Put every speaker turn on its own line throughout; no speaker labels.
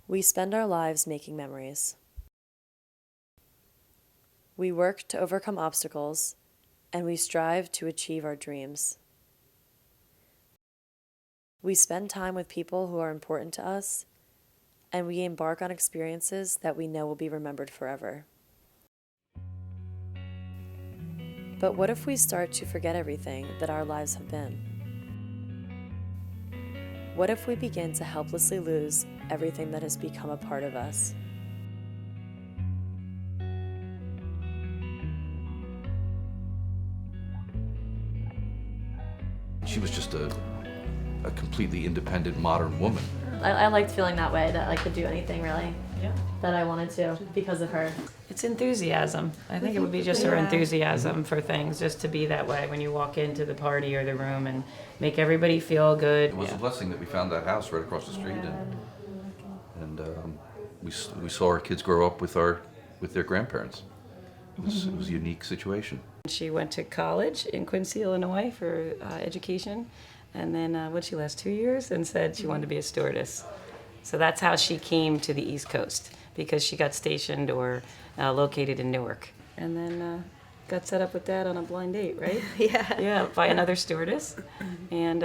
We spend our lives making memories. We work to overcome obstacles, and we strive to achieve our dreams. We spend time with people who are important to us, and we embark on experiences that we know will be remembered forever. But what if we start to forget everything that our lives have been? What if we begin to helplessly lose everything that has become a part of us?
She was just a completely independent modern woman.
I liked feeling that way, that I could do anything really that I wanted to because of her.
It's enthusiasm. I think it would be just her enthusiasm for things, just to be that way when you walk into the party or the room and make everybody feel good.
It was a blessing that we found that house right across the street, and we saw our kids grow up with their grandparents. It was a unique situation.
She went to college in Quincy, Illinois for education, and then what'd she last 2 years, and said she wanted to be a stewardess. So that's how she came to the East Coast, because she got stationed or located in Newark, and then got set up with Dad on a blind date, right? Yeah, by another stewardess, and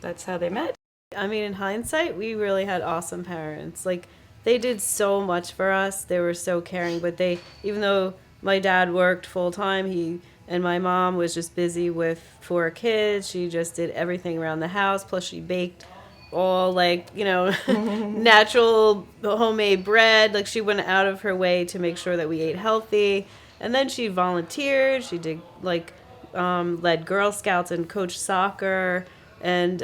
that's how they met.
I mean, in hindsight, we really had awesome parents. Like, they did so much for us. They were so caring, but even though my dad worked full time, and my mom was just busy with 4 kids. She just did everything around the house. Plus, she baked all natural homemade bread. Like, she went out of her way to make sure that we ate healthy. And then she volunteered. She did led Girl Scouts and coached soccer. And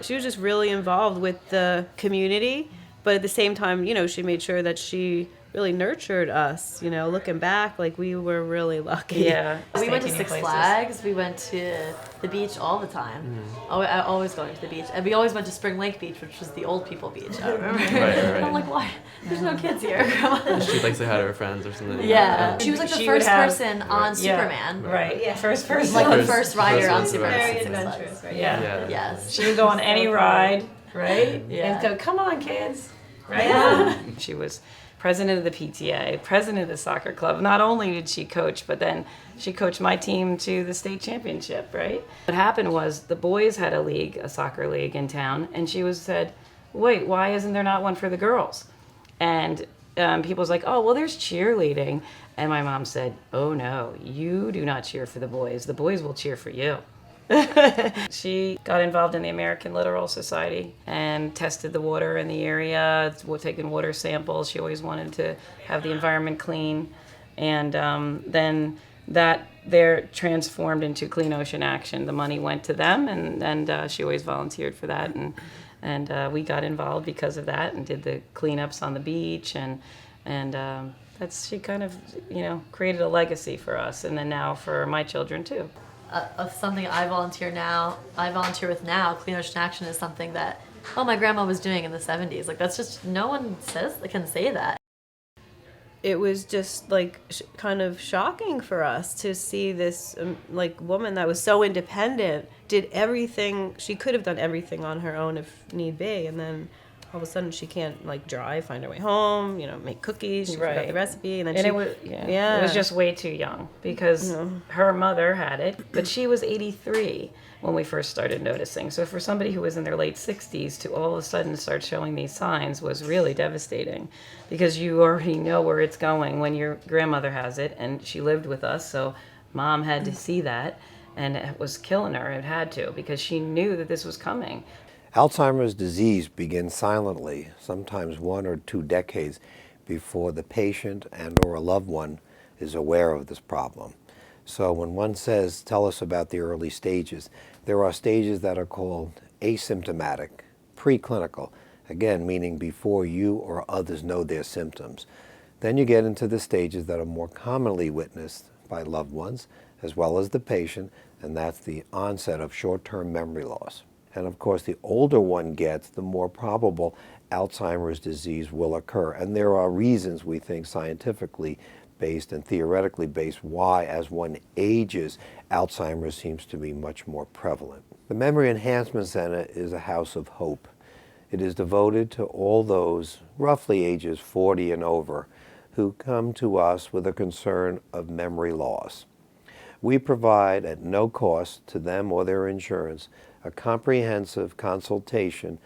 she was just really involved with the community. But at the same time, she made sure that she really nurtured us. Looking back, we were really lucky.
Yeah.
We went to Six Flags. We went to the beach all the time. I always going to the beach. And we always went to Spring Lake Beach, which was the old people beach. I remember.
Right.
I'm like, why? There's no kids here. Come on.
She'd say hi to her friends or something.
Yeah. She was the first person on Superman.
Right. Yeah. First person.
The first rider on Superman.
Very adventurous, right?
Yeah.
Yes.
She would go on any ride, right?
Yeah.
And go, come on, kids. Right? Yeah. She was president of the PTA, president of the soccer club. Not only did she coach, but then she coached my team to the state championship, right? What happened was the boys had a soccer league in town, and she said, wait, why isn't there not one for the girls? And people was like, oh, well, there's cheerleading. And my mom said, oh, no, you do not cheer for the boys. The boys will cheer for you. She got involved in the American Littoral Society and tested the water in the area, taking water samples. She always wanted to have the environment clean. And then that they're transformed into Clean Ocean Action. The money went to them, and she always volunteered for that. And we got involved because of that and did the cleanups on the beach. And she kind of, created a legacy for us. And then now for my children, too.
Something I volunteer with now, Clean Ocean Action, is something that, my grandma was doing in the 70s. That's just, no one can say that.
It was just kind of shocking for us to see this woman that was so independent, did everything. She could have done everything on her own if need be, and then all of a sudden she can't drive, find her way home, make cookies. She forgot the recipe, and then
it was just way too young because her mother had it, but she was 83 when we first started noticing. So for somebody who was in their late 60s to all of a sudden start showing these signs was really devastating, because you already know where it's going when your grandmother has it, and she lived with us, so Mom had to see that, and it was killing her. It had to, because she knew that this was coming.
Alzheimer's disease begins silently, sometimes 1 or 2 decades before the patient and or a loved one is aware of this problem. So when one says, tell us about the early stages, there are stages that are called asymptomatic, preclinical, again meaning before you or others know their symptoms. Then you get into the stages that are more commonly witnessed by loved ones as well as the patient, and that's the onset of short-term memory loss. And of course, the older one gets, the more probable Alzheimer's disease will occur. And there are reasons, we think, scientifically based and theoretically based, why, as one ages, Alzheimer's seems to be much more prevalent. The Memory Enhancement Center is a house of hope. It is devoted to all those roughly ages 40 and over who come to us with a concern of memory loss. We provide at no cost to them or their insurance a comprehensive consultation.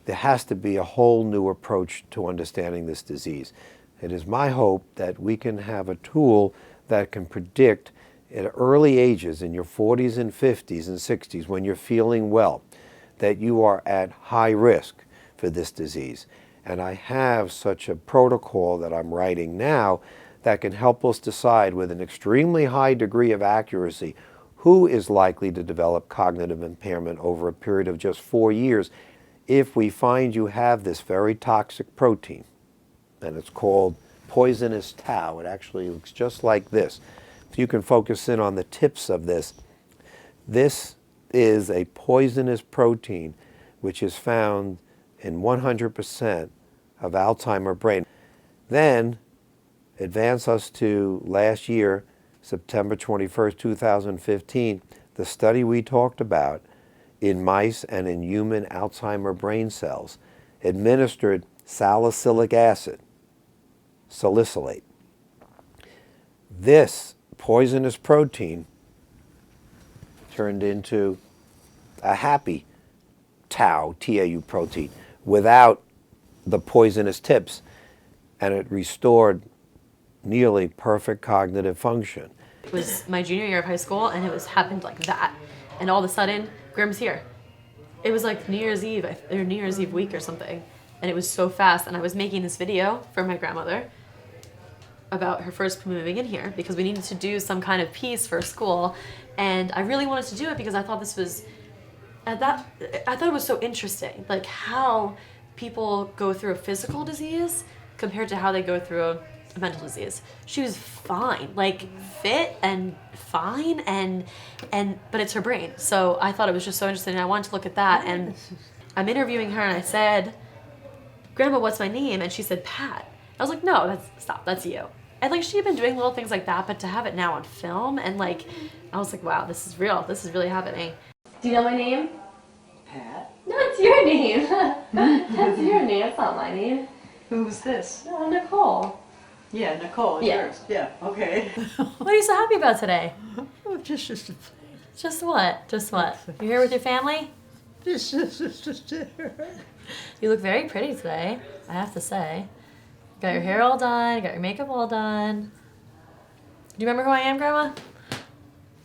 There has to be a whole new approach to understanding this disease. It is my hope that we can have a tool that can predict at early ages, in your 40s and 50s and 60s, when you're feeling well, that you are at high risk for this disease. And I have such a protocol that I'm writing now that can help us decide with an extremely high degree of accuracy who is likely to develop cognitive impairment over a period of just 4 years if we find you have this very toxic protein. And it's called poisonous tau. It actually looks just like this. If you can focus in on the tips of this, this is a poisonous protein which is found in 100% of Alzheimer brain. Then advance us to last year, September 21st, 2015, the study we talked about in mice and in human Alzheimer brain cells administered salicylic acid, salicylate. This poisonous protein turned into a happy tau, TAU protein, without the poisonous tips, and it restored nearly perfect cognitive function.
It was my junior year of high school, and it was happened like that. And all of a sudden, Grim's here. It was like New Year's Eve, or New Year's Eve week or something. And it was so fast, and I was making this video for my grandmother about her first moving in here because we needed to do some kind of piece for school. And I really wanted to do it because I thought this was, I thought it was so interesting, like how people go through a physical disease compared to how they go through a mental disease. She was fine, like fit and fine, but it's her brain. So I thought it was just so interesting, and I wanted to look at that. And I'm interviewing her, and I said, "Grandma, what's my name?" And she said, "Pat." I was like, "No, that's you." And like she had been doing little things like that, but to have it now on film, and like I was like, "Wow, this is real. This is really happening." Do you know my name?
Pat?
No, it's your name. That's your name. It's not my name.
Who's this?
No, Nicole.
Yeah, Nicole, it's
Yeah.
yours. Yeah, okay.
What are you so happy about today?
Oh, just
Just what? Just what? You here with your family?
Just
You look very pretty today, I have to say. Got your hair all done, got your makeup all done. Do you remember who I am, Grandma?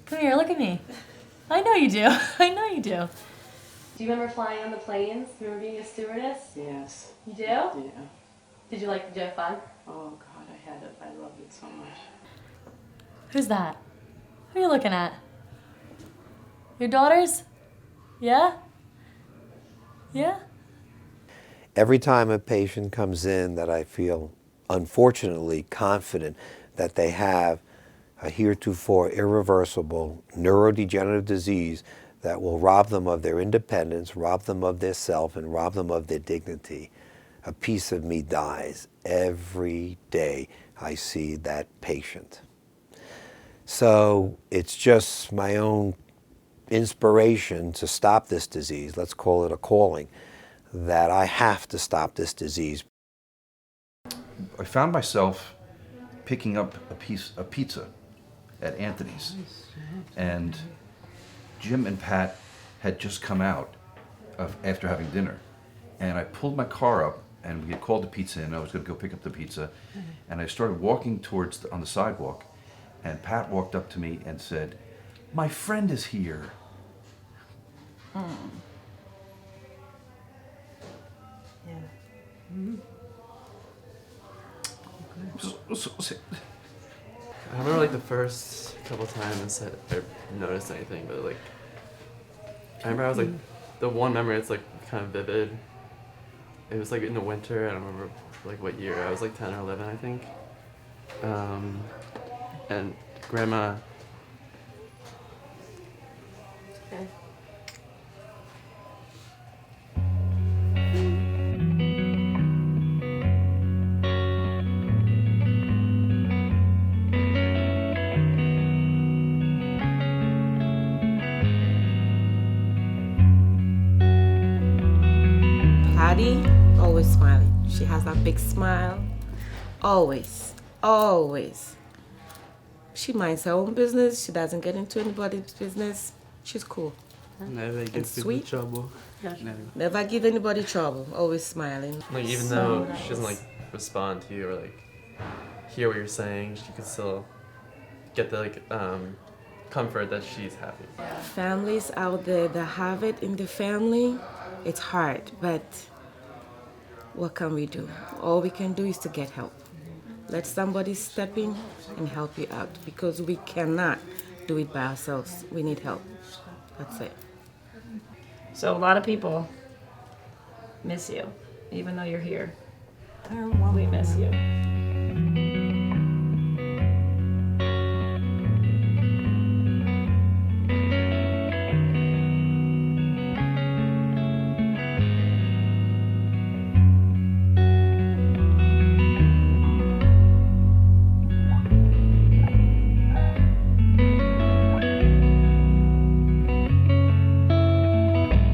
Come here, look at me. I know you do. I know you do. Do you remember flying on the planes? Remember being a stewardess?
Yes.
You do?
Yeah.
Did you have fun?
Oh God, I had it. I loved it so much.
Who's that? Who are you looking at? Your daughters? Yeah? Yeah?
Every time a patient comes in that I feel unfortunately confident that they have a heretofore irreversible neurodegenerative disease that will rob them of their independence, rob them of their self, and rob them of their dignity, a piece of me dies every day I see that patient. So it's just my own inspiration to stop this disease, let's call it a calling, that I have to stop this disease.
I found myself picking up a pizza at Anthony's, and Jim and Pat had just come out after having dinner, and I pulled my car up, and we had called the pizza in. I was going to go pick up the pizza, and I started walking towards on the sidewalk, and Pat walked up to me and said, "My friend is here."
I remember like the first couple times I noticed anything, but like I remember I was like the one memory that's like kind of vivid. It was like in the winter. I don't remember like what year. I was like 10 or 11, I think. And Grandma.
Okay.
Reddy, always smiling. She has that big smile. Always, always. She minds her own business. She doesn't get into anybody's business. She's cool.
Never
And
gives people
sweet.
trouble.
Never give anybody trouble. Always smiling.
Like even though she doesn't like respond to you or like hear what you're saying, she can still get the like comfort that she's happy.
Families out there that have it in the family, it's hard, but what can we do? All we can do is to get help. Let somebody step in and help you out because we cannot do it by ourselves. We need help. That's it.
So a lot of people miss you, even though you're here. We miss you.